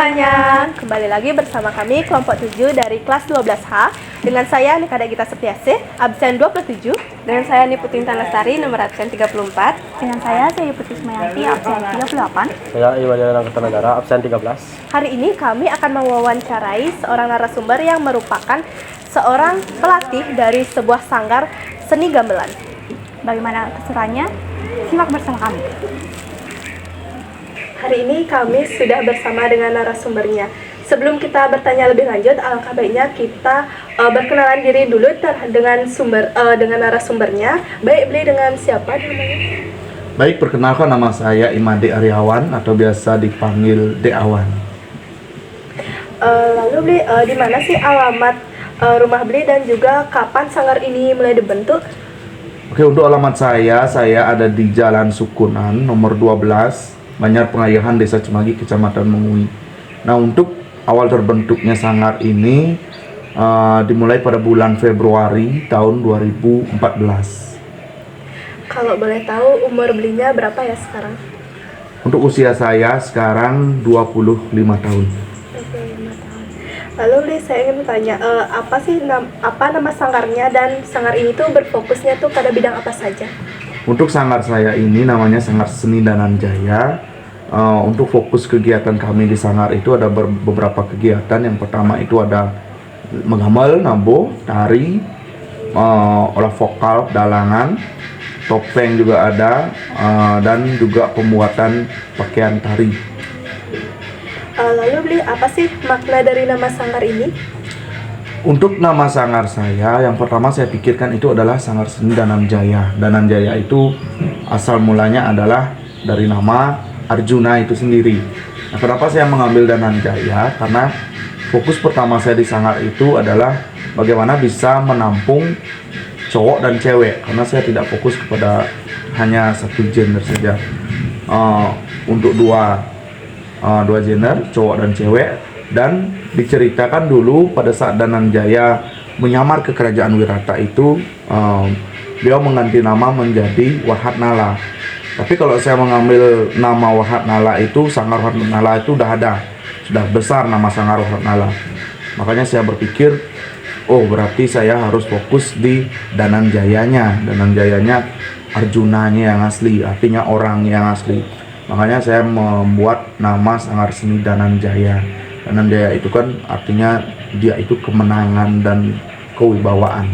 semuanya, kembali lagi bersama kami kelompok 7 dari kelas 12H. Dengan saya Nikada Gita Septiase, absen 27. Dengan saya Niputin Lestari, nomor absen 34. Dengan saya Putri Sumayanti, absen 38. Saya Iwan Yanang Kertanegara, absen 13. Hari ini kami akan mewawancarai seorang narasumber yang merupakan seorang pelatih dari sebuah sanggar seni gamelan. Bagaimana keseruannya? Simak bersama kami. Hari ini kami sudah bersama dengan narasumbernya. Sebelum kita bertanya lebih lanjut, alangkah baiknya kita berkenalan diri dulu dengan narasumbernya. Baik, beli dengan siapa namanya? Baik, perkenalkan nama saya Imade Aryawan atau biasa dipanggil De Awan. Lalu beli di mana sih alamat rumah beli dan juga kapan sanggar ini mulai dibentuk? Oke, untuk alamat saya ada di Jalan Sukunan nomor 12, Banjar Pengayahan, Desa Cemagi, Kecamatan Mengui. Nah, untuk awal terbentuknya sanggar ini dimulai pada bulan Februari tahun 2014. Kalau boleh tahu umur belinya berapa ya sekarang? Untuk usia saya sekarang 25 tahun. 25 tahun. Lalu beli saya ingin bertanya, apa nama sanggarnya dan sanggar ini tuh berfokusnya tuh pada bidang apa saja? Untuk sanggar saya ini namanya Sanggar Seni Dananjaya. Untuk fokus kegiatan kami di sanggar itu ada beberapa kegiatan. Yang pertama itu ada menggamel, nabo, tari, olah vokal, dalangan, topeng juga ada, dan juga pembuatan pakaian tari. Lalu beli apa sih makna dari nama sanggar ini? Untuk nama sanggar saya, yang pertama saya pikirkan itu adalah Sanggar Seni Dananjaya. Dananjaya itu asal mulanya adalah dari nama Arjuna itu sendiri. Nah, kenapa saya mengambil Dananjaya? Karena fokus pertama saya di sanggar itu adalah bagaimana bisa menampung cowok dan cewek. Karena saya tidak fokus kepada hanya satu gender saja. Untuk dua gender, cowok dan cewek. Dan diceritakan dulu pada saat Dananjaya menyamar ke kerajaan Wirata itu, beliau mengganti nama menjadi Wahatnala. Tapi kalau saya mengambil nama Wahatnala itu, Sanggar Wahatnala itu sudah besar nama Sanggar Wahatnala. Makanya saya berpikir, oh berarti saya harus fokus di Dananjayanya. Dananjayanya Arjunanya yang asli, artinya orang yang asli. Makanya saya membuat nama Sanggar Seni Dananjaya. Dananjaya itu kan artinya dia itu kemenangan dan kewibawaan.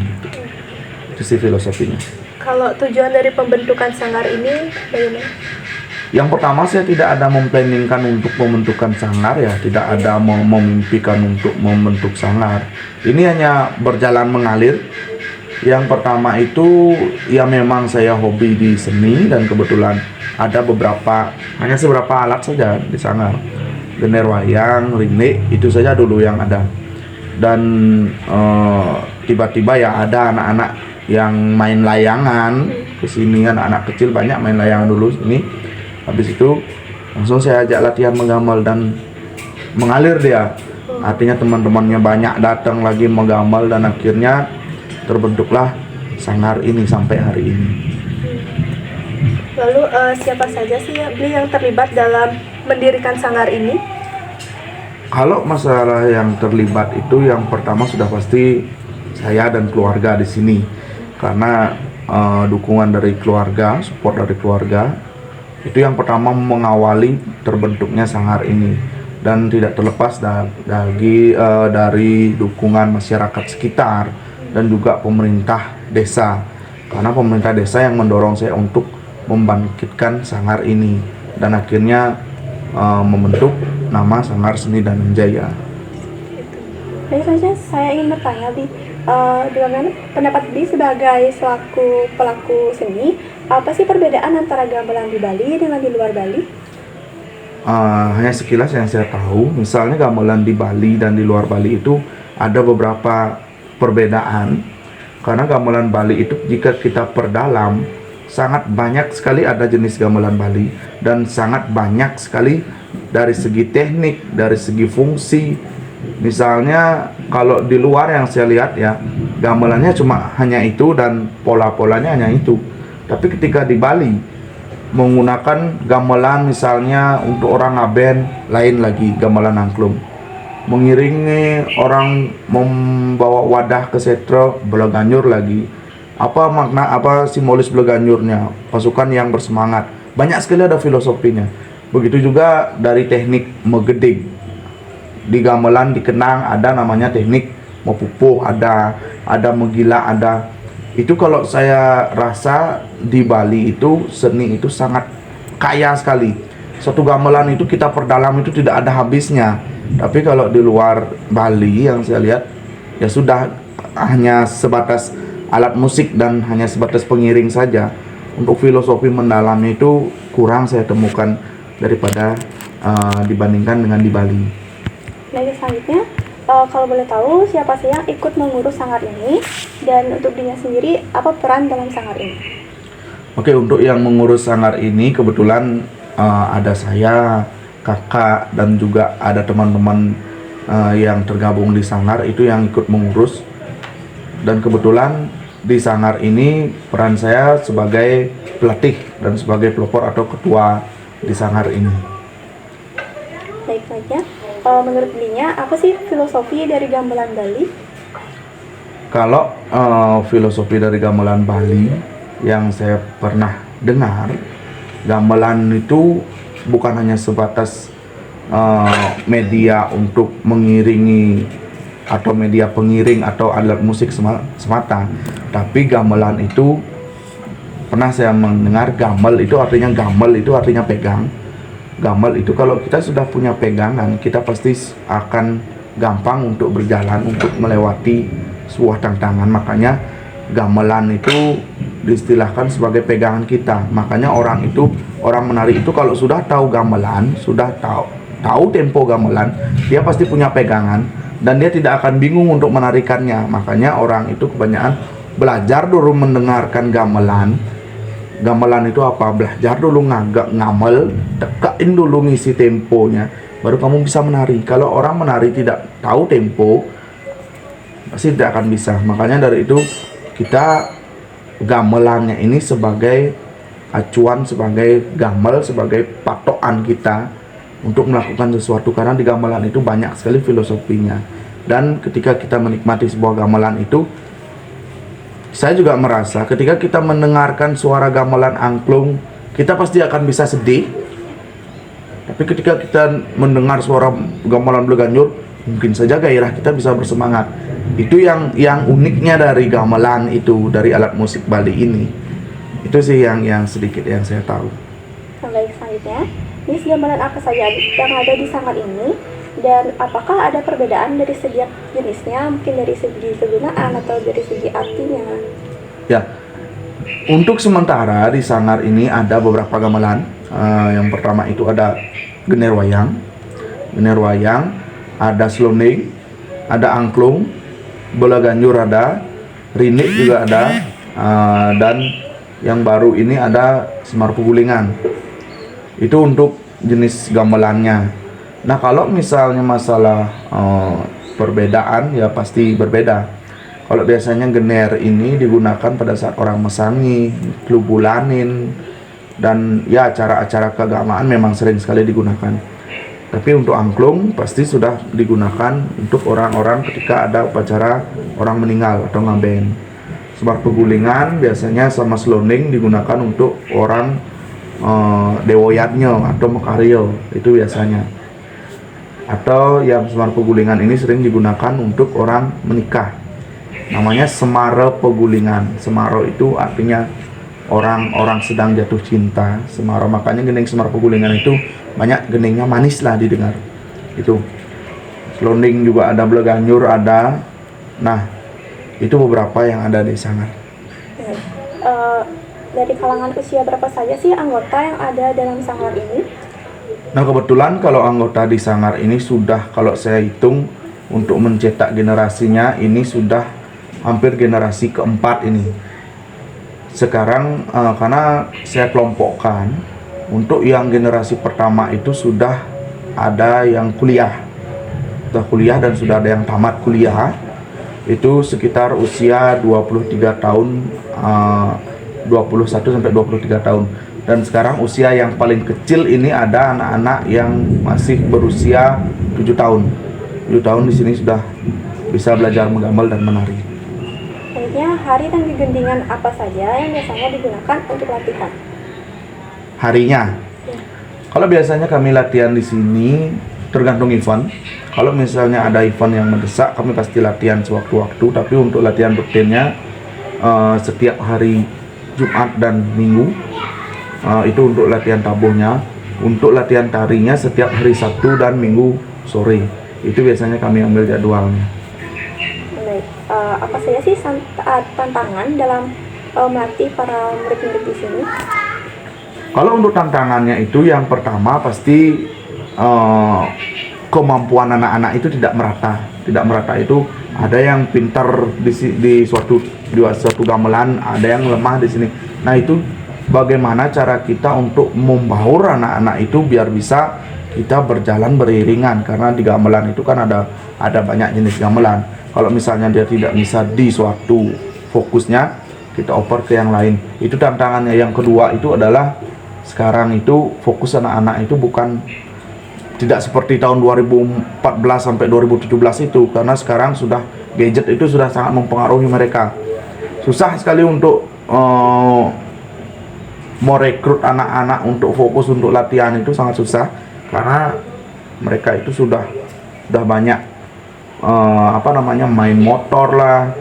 Itu sih filosofinya. Kalau tujuan dari pembentukan sanggar ini bagaimana? Yang pertama, saya tidak ada memplanningkan untuk pembentukan sanggar ya, tidak ada memimpikan untuk membentuk sanggar. Ini hanya berjalan mengalir. Yang pertama itu ya memang saya hobi di seni dan kebetulan ada hanya seberapa alat saja di sanggar. Gender wayang, ringle, itu saja dulu yang ada. Dan tiba-tiba ya ada anak-anak yang main layangan kesini, kan anak kecil banyak main layangan dulu ini. Habis itu langsung saya ajak latihan menggamal dan mengalir dia. Artinya teman-temannya banyak datang lagi menggamal dan akhirnya terbentuklah sanggar ini sampai hari ini. Lalu siapa saja sih yang terlibat dalam mendirikan sanggar ini? Kalau masalah yang terlibat itu yang pertama sudah pasti saya dan keluarga di sini. Karena dukungan dari keluarga, support dari keluarga itu yang pertama mengawali terbentuknya sanggar ini, dan tidak terlepas dari dukungan masyarakat sekitar dan juga pemerintah desa, karena pemerintah desa yang mendorong saya untuk membangkitkan sanggar ini dan akhirnya membentuk nama Sanggar Seni Dananjaya. Jadi saja saya ingin bertanya dengan pendapat Bi sebagai selaku pelaku seni, apa sih perbedaan antara gamelan di Bali dengan di luar Bali? Hanya sekilas yang saya tahu, misalnya gamelan di Bali dan di luar Bali itu ada beberapa perbedaan. Karena gamelan Bali itu jika kita perdalam, sangat banyak sekali ada jenis gamelan Bali dan sangat banyak sekali dari segi teknik, dari segi fungsi. Misalnya kalau di luar yang saya lihat ya, gamelannya hanya itu dan pola-polanya hanya itu. Tapi ketika di Bali menggunakan gamelan misalnya untuk orang ngaben, lain lagi gamelan angklung. Mengiringi orang membawa wadah ke setro, Beleganyur lagi. Apa makna, apa simbolis Beleganyurnya? Pasukan yang bersemangat. Banyak sekali ada filosofinya. Begitu juga dari teknik megeding. Di gamelan dikenang ada namanya teknik mepupuh, ada menggila, ada. Itu kalau saya rasa di Bali itu seni itu sangat kaya sekali. Suatu gamelan itu kita perdalam itu tidak ada habisnya. Tapi kalau di luar Bali yang saya lihat ya sudah hanya sebatas alat musik dan hanya sebatas pengiring saja. Untuk filosofi mendalamnya itu kurang saya temukan daripada dibandingkan dengan di Bali. Baik, selanjutnya kalau boleh tahu siapa sih yang ikut mengurus sanggar ini, dan untuk dirinya sendiri apa peran dalam sanggar ini? Oke, untuk yang mengurus sanggar ini kebetulan ada saya, kakak, dan juga ada teman-teman yang tergabung di sanggar itu yang ikut mengurus. Dan kebetulan di sanggar ini peran saya sebagai pelatih dan sebagai pelopor atau ketua di sanggar ini. Baik saja. Menurut dirinya apa sih filosofi dari gamelan Bali? Kalau filosofi dari gamelan Bali yang saya pernah dengar, gamelan itu bukan hanya sebatas media untuk mengiringi atau media pengiring atau alat musik semata, tapi gamelan itu pernah saya mendengar gamel itu artinya pegang. Gamel itu kalau kita sudah punya pegangan, kita pasti akan gampang untuk berjalan, untuk melewati sebuah tantangan. Makanya gamelan itu diistilahkan sebagai pegangan kita. Makanya orang menari itu kalau sudah tahu gamelan, sudah tahu tempo gamelan, dia pasti punya pegangan dan dia tidak akan bingung untuk menarikannya. Makanya orang itu kebanyakan belajar dulu mendengarkan gamelan. Gamelan itu apa? Belajar dulu ngamel, tekain dulu ngisi temponya, baru kamu bisa menari. Kalau orang menari tidak tahu tempo, pasti tidak akan bisa. Makanya dari itu kita gamelannya ini sebagai acuan, sebagai gamel, sebagai patokan kita untuk melakukan sesuatu, karena di gamelan itu banyak sekali filosofinya. Dan ketika kita menikmati sebuah gamelan itu, saya juga merasa ketika kita mendengarkan suara gamelan angklung, kita pasti akan bisa sedih. Tapi ketika kita mendengar suara gamelan Beleganyur, mungkin saja gairah kita bisa bersemangat. Itu yang uniknya dari gamelan itu, dari alat musik Bali ini. Itu sih yang sedikit yang saya tahu. Baik, selanjutnya, jenis gamelan apa saja yang ada di sanggar ini, dan apakah ada perbedaan dari segi jenisnya, mungkin dari segi kegunaan atau dari segi artinya? Ya, untuk sementara di sanggar ini ada beberapa gamelan. Yang pertama itu ada gener wayang, ada slonding, ada angklung, Beleganyur ada, rinik juga ada, dan yang baru ini ada semar pugulingan. Itu untuk jenis gamelannya. Nah, kalau misalnya masalah perbedaan ya pasti berbeda. Kalau biasanya gener ini digunakan pada saat orang mesangi, klubulanin, dan ya acara-acara keagamaan memang sering sekali digunakan. Tapi untuk angklung pasti sudah digunakan untuk orang-orang ketika ada upacara orang meninggal atau ngaben. Semar pegulingan biasanya sama slonding digunakan untuk orang dewoyatnya atau mekario, itu biasanya. Atau yang semar pegulingan ini sering digunakan untuk orang menikah, namanya semara pegulingan. Semaro itu artinya orang sedang jatuh cinta. Semara, makanya gending semar pegulingan itu banyak gendingnya manis lah didengar. Itu slonding juga ada, Beleganyur ada. Nah, itu beberapa yang ada di sanggar. Dari kalangan usia berapa saja sih anggota yang ada dalam sanggar ini? Nah, kebetulan kalau anggota di sanggar ini sudah, kalau saya hitung untuk mencetak generasinya ini sudah hampir generasi keempat ini. Sekarang karena saya kelompokkan, untuk yang generasi pertama itu sudah ada yang kuliah dan sudah ada yang tamat kuliah. Itu sekitar usia 23 tahun, 21 sampai 23 tahun. Dan sekarang usia yang paling kecil ini ada anak-anak yang masih berusia 7 tahun. 7 tahun di sini sudah bisa belajar menggambar dan menari. Selanjutnya, hari dan kegentingan apa saja yang biasanya digunakan untuk latihan? Harinya. Kalau biasanya kami latihan di sini tergantung event. Kalau misalnya ada event yang mendesak, kami pasti latihan sewaktu-waktu. Tapi untuk latihan rutinnya setiap hari Jumat dan Minggu, itu untuk latihan tabuhnya. Untuk latihan tarinya setiap hari Sabtu dan Minggu sore. Itu biasanya kami ambil jadwalnya. Baik, apa saja sih tantangan dalam melatih para murid-murid di sini? Kalau untuk tantangannya itu yang pertama pasti kemampuan anak-anak itu tidak merata. Tidak merata itu ada yang pintar di suatu gamelan, ada yang lemah di sini. Nah itu bagaimana cara kita untuk membaur anak-anak itu biar bisa kita berjalan beriringan, karena di gamelan itu kan ada banyak jenis gamelan. Kalau misalnya dia tidak bisa di suatu fokusnya, kita oper ke yang lain. Itu tantangannya. Yang kedua itu adalah sekarang itu fokus anak-anak itu tidak seperti tahun 2014 sampai 2017 itu, karena sekarang sudah gadget itu sudah sangat mempengaruhi mereka. Susah sekali untuk merekrut anak-anak untuk fokus untuk latihan, itu sangat susah karena mereka itu sudah banyak main motor lah,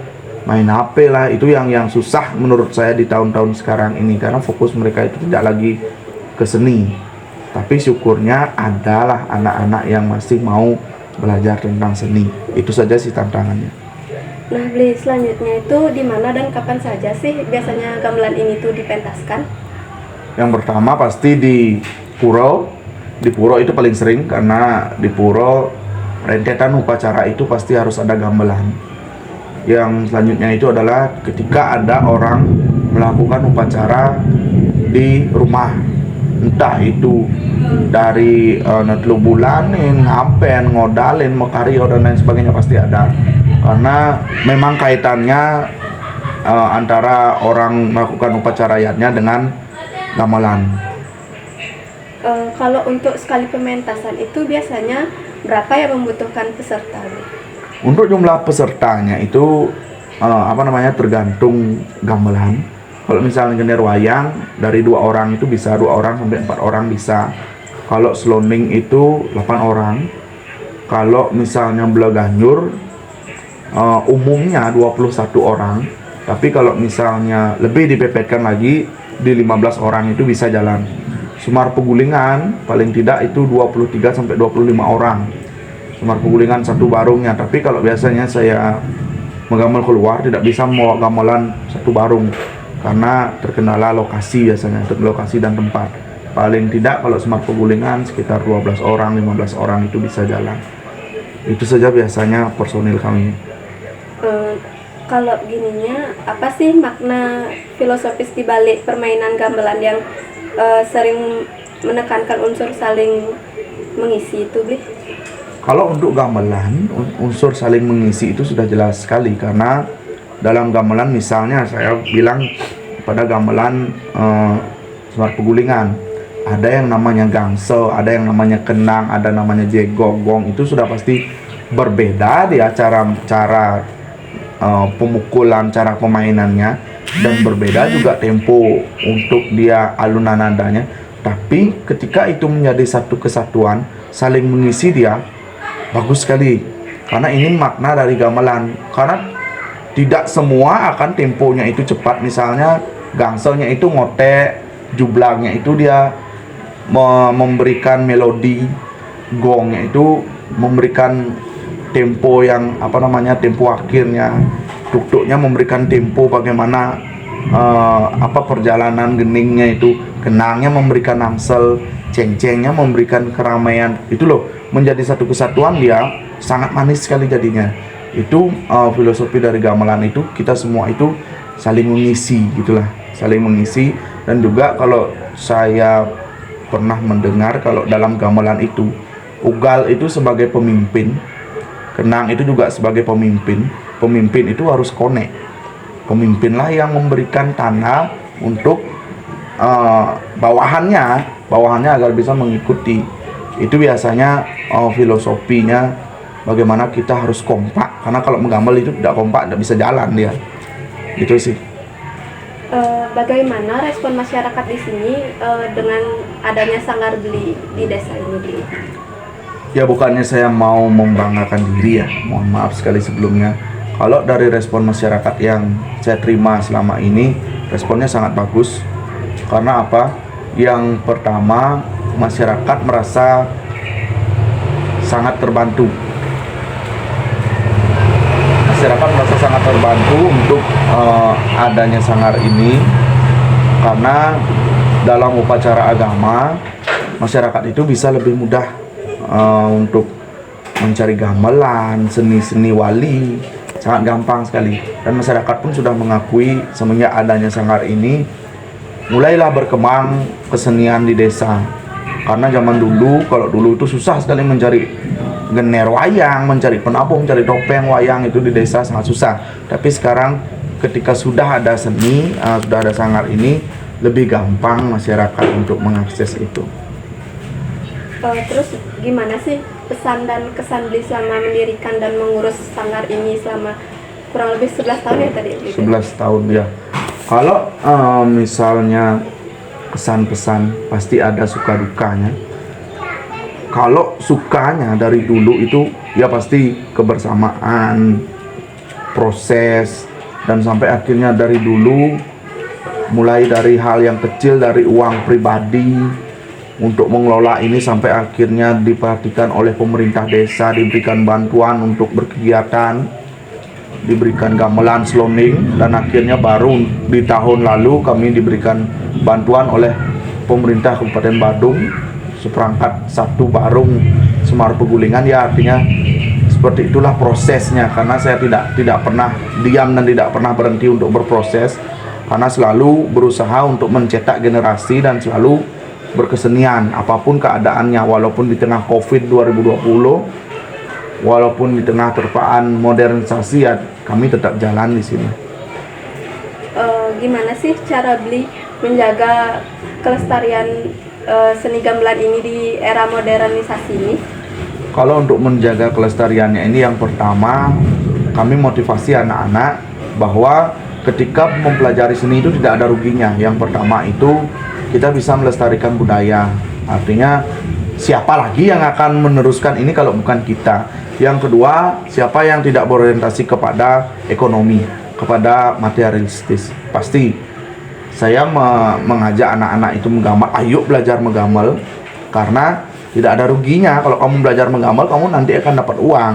main HP lah. Itu yang susah menurut saya di tahun-tahun sekarang ini, karena fokus mereka itu tidak lagi ke seni. Tapi syukurnya adalah anak-anak yang masih mau belajar tentang seni. Itu saja sih tantangannya. Nah, Bli, selanjutnya itu di mana dan kapan saja sih biasanya gamelan ini tuh dipentaskan? Yang pertama pasti di Puro. Di Puro itu paling sering, karena di Puro rentetan upacara itu pasti harus ada gamelan. Yang selanjutnya itu adalah ketika ada orang melakukan upacara di rumah, entah itu dari netlu bulanin, ngapen, ngodalin, mekario dan lain sebagainya, pasti ada. Karena memang kaitannya antara orang melakukan upacara yatnya dengan gamelan. Kalau untuk sekali pementasan itu biasanya berapa yang membutuhkan peserta? Untuk jumlah pesertanya itu tergantung gamelan. Kalau misalnya gender wayang dari 2 orang itu bisa 2 orang sampai 4 orang bisa. Kalau selonding itu 8 orang. Kalau misalnya Belaganyur umumnya 21 orang. Tapi kalau misalnya lebih dipepetkan lagi di 15 orang itu bisa jalan. Semar Pegulingan paling tidak itu 23 sampai 25 orang. Semar Pegulingan satu barungnya. Tapi kalau biasanya saya menggamal keluar tidak bisa membawa gamelan satu barung, karena terkendala lokasi, biasanya lokasi dan tempat. Paling tidak kalau Semar Pegulingan sekitar 12 orang, 15 orang itu bisa jalan. Itu saja biasanya personil kami. Kalau gininya, apa sih makna filosofis di balik permainan gamelan yang sering menekankan unsur saling mengisi itu, Bli? Kalau untuk gamelan, unsur saling mengisi itu sudah jelas sekali, karena dalam gamelan misalnya saya bilang pada gamelan Semar Pegulingan ada yang namanya gangsel, ada yang namanya kenang, ada namanya jegogong. Itu sudah pasti berbeda di cara pemukulan, cara pemainannya, dan berbeda juga tempo untuk dia alunan nadanya. Tapi ketika itu menjadi satu kesatuan, saling mengisi, dia bagus sekali. Karena ini makna dari gamelan, karena tidak semua akan temponya itu cepat. Misalnya gangselnya itu ngotek, jublangnya itu dia memberikan melodi, gongnya itu memberikan tempo yang tempo akhirnya, tuk-tuknya memberikan tempo bagaimana perjalanan geningnya itu, kenangnya memberikan angsel, ceng-cengnya memberikan keramaian. Itu loh, menjadi satu kesatuan, dia sangat manis sekali jadinya. Itu filosofi dari gamelan itu, kita semua itu saling mengisi gitulah, saling mengisi. Dan juga kalau saya pernah mendengar kalau dalam gamelan itu ugal itu sebagai pemimpin, kenang itu juga sebagai pemimpin. Pemimpin itu harus konek. Pemimpinlah yang memberikan tanda untuk bawahannya agar bisa mengikuti. Itu biasanya filosofinya bagaimana kita harus kompak, karena kalau menggambar itu tidak kompak tidak bisa jalan dia. Itu sih. Bagaimana respon masyarakat di sini dengan adanya sanggar beli di desa ini, Bli? Ya bukannya saya mau membanggakan diri ya, mohon maaf sekali sebelumnya. Kalau dari respon masyarakat yang saya terima selama ini, responnya sangat bagus. Karena apa? Yang pertama, masyarakat merasa sangat terbantu. Masyarakat merasa sangat terbantu untuk adanya sanggar ini, karena dalam upacara agama masyarakat itu bisa lebih mudah untuk mencari gamelan, seni-seni wali, sangat gampang sekali. Dan masyarakat pun sudah mengakui semenjak adanya sanggar ini mulailah berkembang kesenian di desa. Karena zaman dulu, kalau dulu itu susah sekali mencari gener wayang, mencari penapung, mencari topeng wayang, itu di desa sangat susah. Tapi sekarang ketika sudah ada seni, sudah ada sanggar ini, lebih gampang masyarakat untuk mengakses itu. Terus gimana sih pesan dan kesan Bli selama mendirikan dan mengurus sanggar ini selama kurang lebih 11 tahun ya tadi? 11 tahun ya. Kalau misalnya pesan-pesan pasti ada suka dukanya. Kalau sukanya dari dulu itu ya pasti kebersamaan, proses, dan sampai akhirnya dari dulu mulai dari hal yang kecil, dari uang pribadi untuk mengelola ini sampai akhirnya diperhatikan oleh pemerintah desa, diberikan bantuan untuk berkegiatan, diberikan gamelan selonding, dan akhirnya baru di tahun lalu kami diberikan bantuan oleh pemerintah Kabupaten Badung seperangkat satu barung Semar Pegulingan. Ya artinya seperti itulah prosesnya, karena saya tidak pernah diam dan tidak pernah berhenti untuk berproses, karena selalu berusaha untuk mencetak generasi dan selalu berkesenian apapun keadaannya, walaupun di tengah Covid 2020, walaupun di tengah terpaan modernisasi, ya kami tetap jalan di sini. Gimana sih cara Bli menjaga kelestarian seni gamelan ini di era modernisasi ini? Kalau untuk menjaga kelestariannya ini, yang pertama kami motivasi anak-anak bahwa ketika mempelajari seni itu tidak ada ruginya. Yang pertama itu kita bisa melestarikan budaya. Artinya siapa lagi yang akan meneruskan ini kalau bukan kita? Yang kedua, siapa yang tidak berorientasi kepada ekonomi, kepada materialistis? Pasti saya mengajak anak-anak itu menggambar, ayo belajar menggambar, karena tidak ada ruginya. Kalau kamu belajar menggambar, kamu nanti akan dapat uang.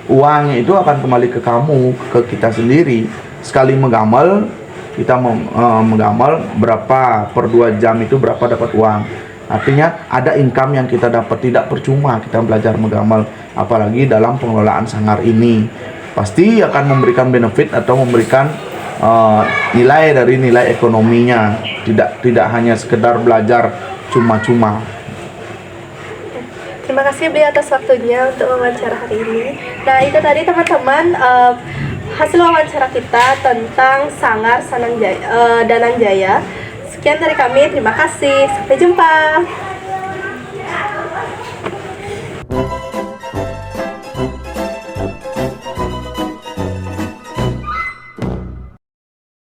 Uangnya itu akan kembali ke kamu, ke kita sendiri. Sekali menggambar, kita menggambar berapa per 2 jam itu berapa dapat uang. Artinya ada income yang kita dapat, tidak percuma kita belajar menggambar. Apalagi dalam pengelolaan sanggar ini pasti akan memberikan benefit atau memberikan nilai dari nilai ekonominya, tidak hanya sekedar belajar cuma-cuma. Terima kasih Bli atas waktunya untuk wawancara hari ini. Nah itu tadi teman-teman hasil wawancara kita tentang sanggar Dananjaya. Sekian dari kami, terima kasih, sampai jumpa.